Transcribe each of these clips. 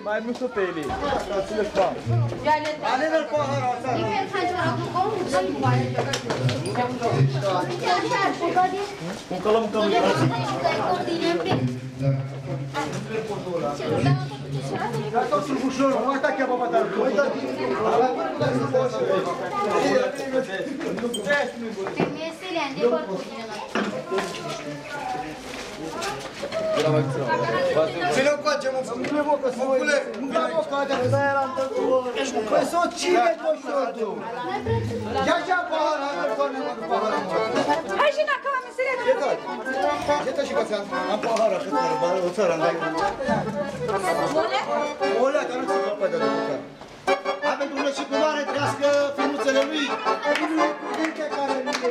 Mai mult pe ele. Să le fac. Ale-l paharul ăsta. Un călăm Sunt ușor, nu asta chiar baba ta. Ține-o coace, mă, făcule, mă, că să făcule. Nu da, mă, coace, că da era întâlnător. Păi s-o cine, doșorul? Ia și-a pahara, nu-l toarne, mă, cu pahara, mă. Hai și n-a, că am meseria. Ce-tă și că am pahara, că o țără, îmi dai. Olea? Olea, că nu ți-o capă de după. Hai pentru mine și culoare, trească finuțele lui. Nu e care nu este,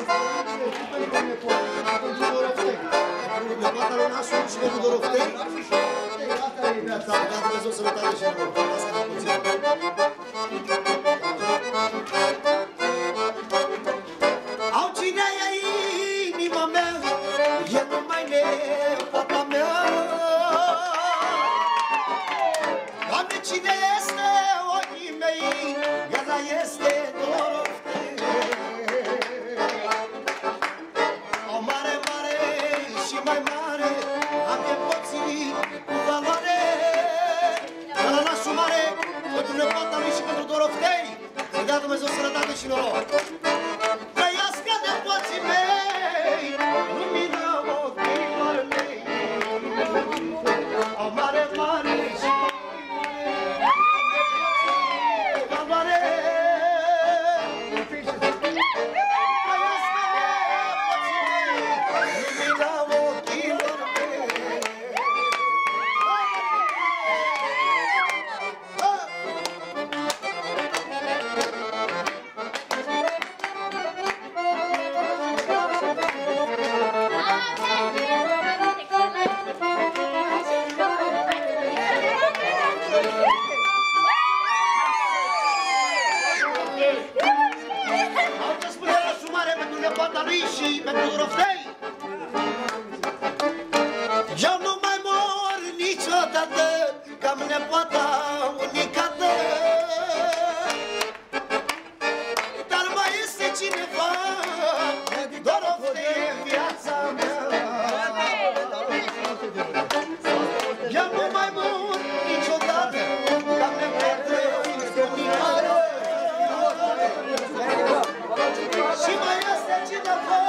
și pentru nepoate, pentru Doroftei. Pentru toată lumea și pentru Doroftei. Asta e viața. Să dea Dumnezeu sănătate și noroc. Asta e puțin. Au cine e inima mea, e numai nepoata mea. Doamne, cine este ochii mei, ea este Doroftei. O mare, mare și mai mare, am nepoții cu valoare. De la nașul mare, pentru nepoata lui și pentru Doroftei, să dea Dumnezeu sănătate și noroc. Trăiască nepoții mei, lumina ochilor mei. O mare, mare și și pentru Doroftei. Eu nu mai mor niciodată, că-am nepoata unicată. Dar mai este cineva, Doroftei în viața mea. Eu nu mai mor niciodată, că-am nepoata unicată. Și mai este cineva,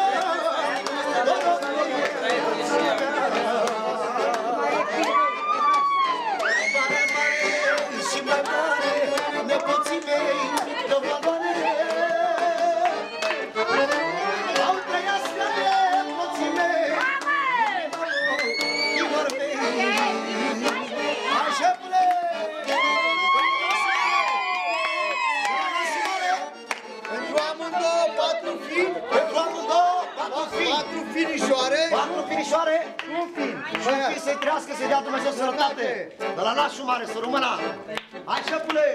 și mai mare, nepoții mei de valoare. Au trăiască nepoții mei, iubor mei, așa pune. Pentru amândouă, 4 fii. Pentru amândouă, 4 fii. 4 finișoare. 4 finișoare. Un fi. Și un fi să-i trească, să-i dea Dumnezeu sănătate. De la nașul mare, să rămână. Hai, șepule!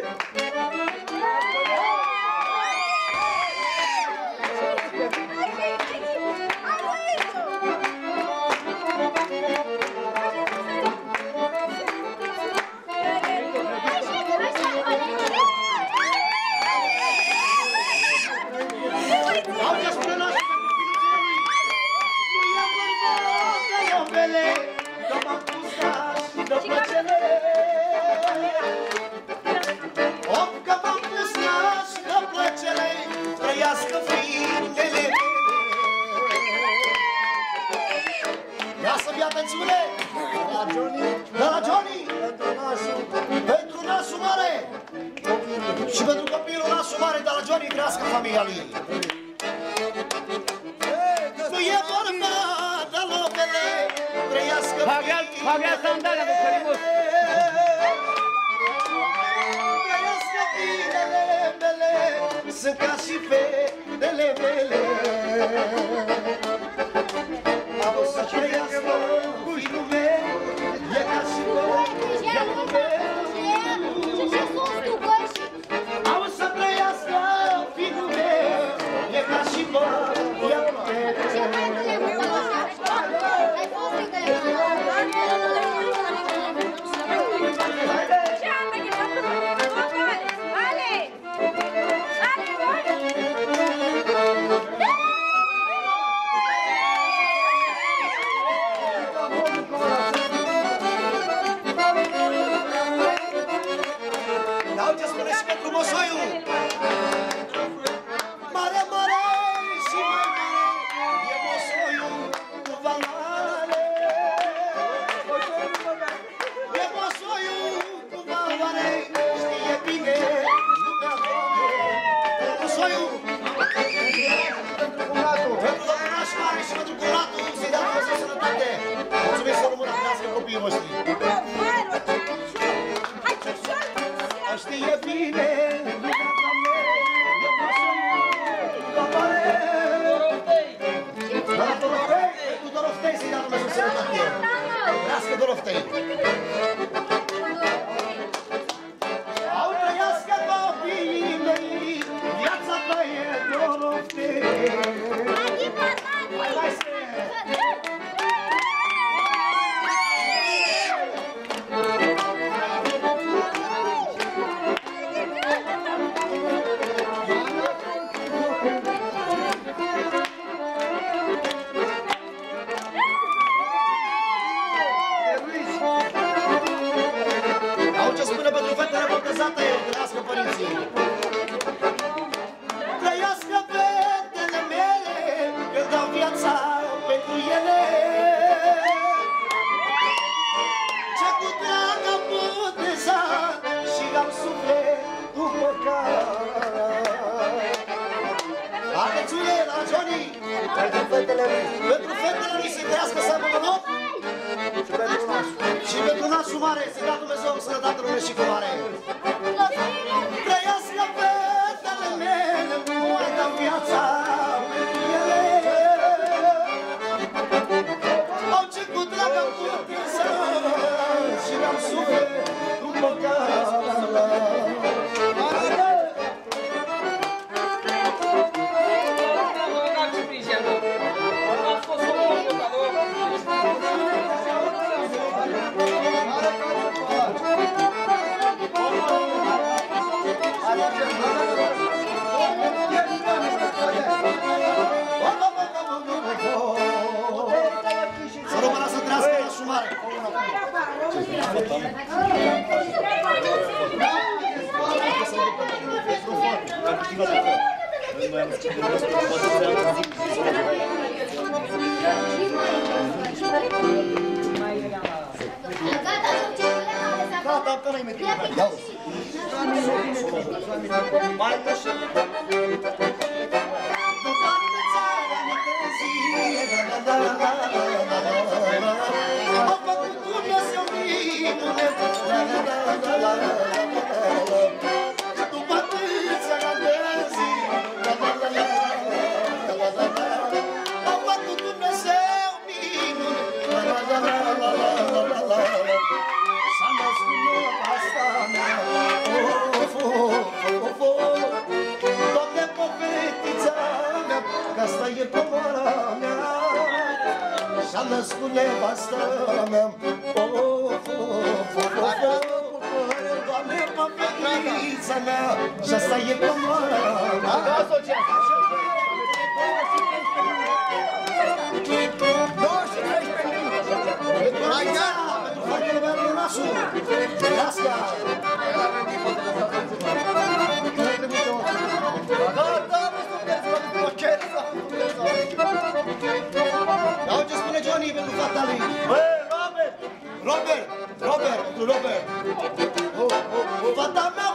Că m-am pus și dă plăcere. Și pentru copilul nasul mare de la Johnny crească familia lui. Nu e vorba de lopele, trăiască Pagea sandalea de Cărimus. Trăiască finele mele, sunt ca și fetele mele. Au să trăiască fiul meu, e ca și băiatul meu. Au să trăiască fiul meu, e ca și băiatul meu. Dar uite, spune și pentru moșoiul. Mare, mare și mai mare e moșoiul cu valoare. E moșoiul cu valoare, știe bine lumea mare. Moșoiul pentru domnul naș mare și pentru curatul, să-i dea Dumnezeu sănătate. Mulțumesc să rămână crească copiii voștri. Știe bine lumea mea, e moșoiul cu valoare. La Doroftei, pentru Doroftei să-i dea Dumnezeu sănătate. Crească Doroftei. Au trăiască copiii mei, viața ta e Doroftei. Hai să trăiască părinții. Trăiască fetele mele, că dau viața pentru ele. Ce cu drag am botezat și am sufletul păcat. Atențiune la Johnny, pentru fetele lui să-i trăiască să aibă noroc. Și pentru nasul mare să-i dea Dumnezeu sănătate, lume și culoare. Trăiască fetele mele, nu mai dau viața pentru ele. Au ce cu drag am putință și mi-am sufletul păcat. Să rămână să trească la șumare. Gata, că n-ai metit. Mai așa. Am făcut Dumnezeu minune. După atâția ani de zi. Am făcut Dumnezeu minune. S-a născut nevasta mea. Doamne, povestița mea, că asta e comoara mea. S-a născut nevasta mea. Doamne, povestița mea, și asta e comoara mea. Pentru fratele meu din nasul. Trească! Dar ce spune Johnny pentru fata lui? Robert! Pentru Robert! Fata mea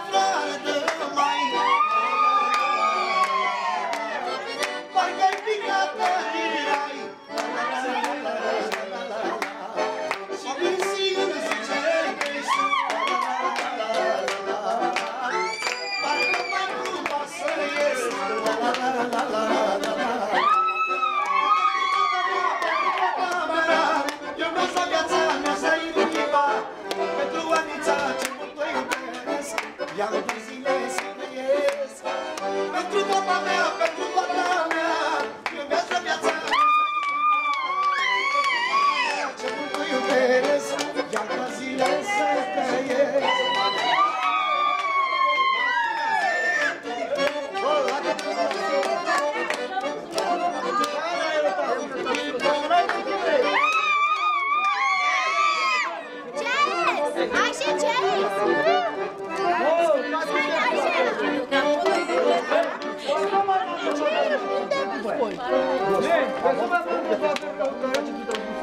iartă zile să trăiesc. Pentru toată mea, pentru toată mea, iubească viața. Ce mult te iubesc, iartă zile să trăiesc.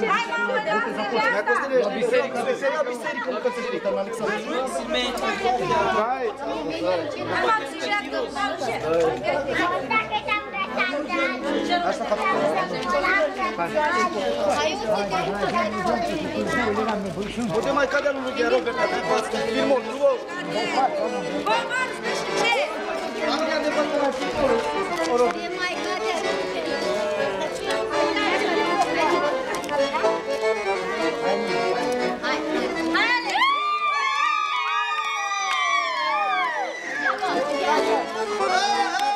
Hai, mamă, de la biserică! La biserică, nu că ți-e la Alexandru. Hai! Hai, mamă, să șeadă, mamă, ce? Asta fac Poate mai cadea lui Lugia Robert, dacă faci filmul, nu vă? Bă, mamă, spui ce? Am ea de bătă la filmul. Hai, Ale!